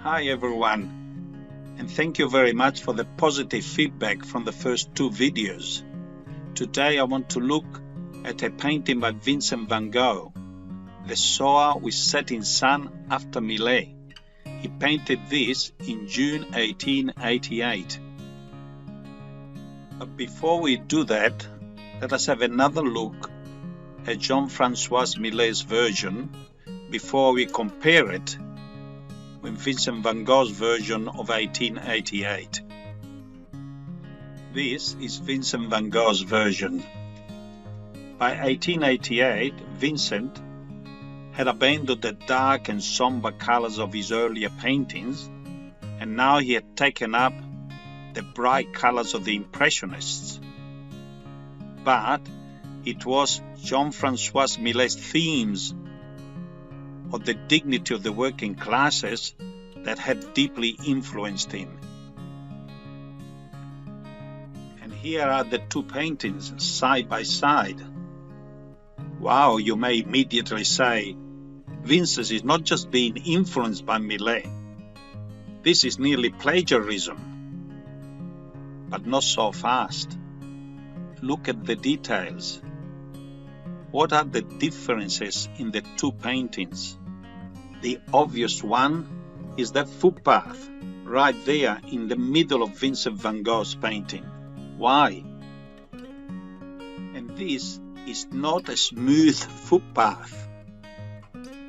Hi everyone, and thank you very much for the positive feedback from the first two videos. Today I want to look at a painting by Vincent van Gogh, The Sower with Setting Sun after Millet. He painted this in June 1888. But before we do that, let us have another look at Jean-François Millet's version before we compare it with Vincent van Gogh's version of 1888. This is Vincent van Gogh's version. By 1888, Vincent had abandoned the dark and somber colors of his earlier paintings, and now he had taken up the bright colors of the Impressionists. But it was Jean-François Millet's themes of the dignity of the working classes that had deeply influenced him. And here are the two paintings side by side. Wow, you may immediately say, Vincent is not just being influenced by Millet. This is nearly plagiarism. But not so fast. Look at the details. What are the differences in the two paintings? The obvious one is that footpath right there in the middle of Vincent van Gogh's painting. Why? And this is not a smooth footpath.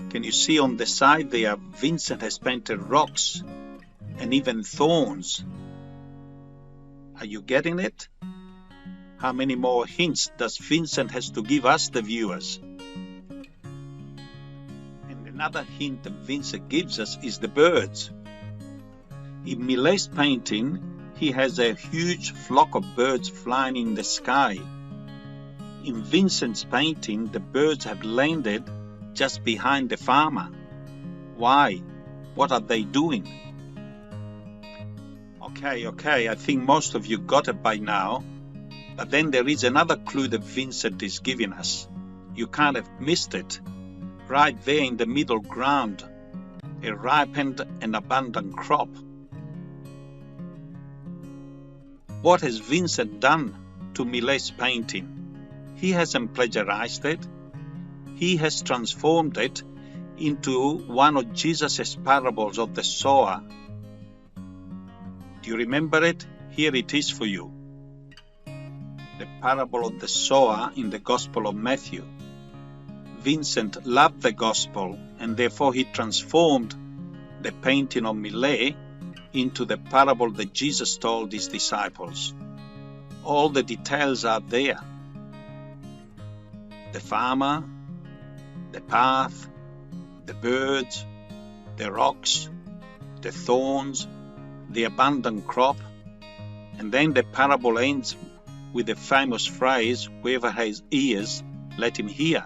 Can you see on the side there, Vincent has painted rocks and even thorns. Are you getting it? How many more hints does Vincent has to give us, the viewers? And another hint that Vincent gives us is the birds. In Millet's painting, he has a huge flock of birds flying in the sky. In Vincent's painting, the birds have landed just behind the farmer. Why? What are they doing? Okay, I think most of you got it by now. But then there is another clue that Vincent is giving us. You can't have missed it. Right there in the middle ground, a ripened and abundant crop. What has Vincent done to Millet's painting? He hasn't plagiarized it. He has transformed it into one of Jesus' parables of the sower. Do you remember it? Here it is for you. The parable of the sower in the Gospel of Matthew. Vincent loved the Gospel, and therefore he transformed the painting of Millet into the parable that Jesus told his disciples. All the details are there. The farmer, the path, the birds, the rocks, the thorns, the abundant crop, and then the parable ends with the famous phrase, whoever has ears, let him hear.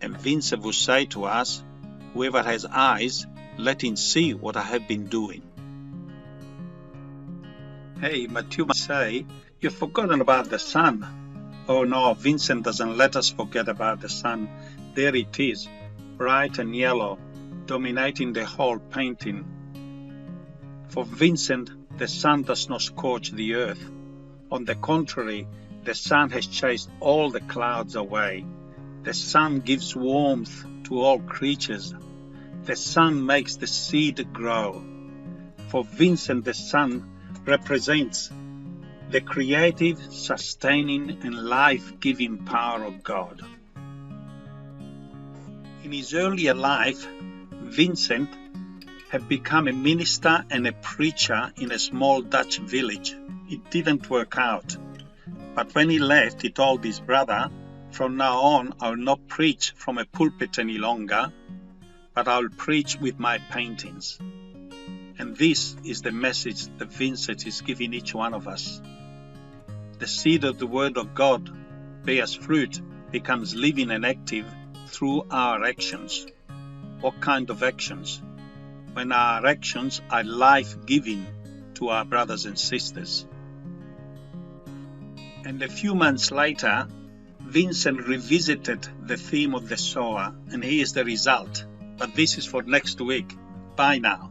And Vincent will say to us, whoever has eyes, let him see what I have been doing. Hey, but you might say, you've forgotten about the sun. Oh no, Vincent doesn't let us forget about the sun. There it is, bright and yellow, dominating the whole painting. For Vincent, the sun does not scorch the earth. On the contrary, the sun has chased all the clouds away. The sun gives warmth to all creatures. The sun makes the seed grow. For Vincent, the sun represents the creative, sustaining, and life-giving power of God. In his earlier life, Vincent had become a minister and a preacher in a small Dutch village. It didn't work out. But when he left, he told his brother, from now on, I will not preach from a pulpit any longer, but I will preach with my paintings. And this is the message that Vincent is giving each one of us. The seed of the Word of God bears fruit, becomes living and active through our actions. What kind of actions? When our actions are life-giving to our brothers and sisters. And a few months later, Vincent revisited the theme of the sower, and here's the result. But this is for next week. Bye now.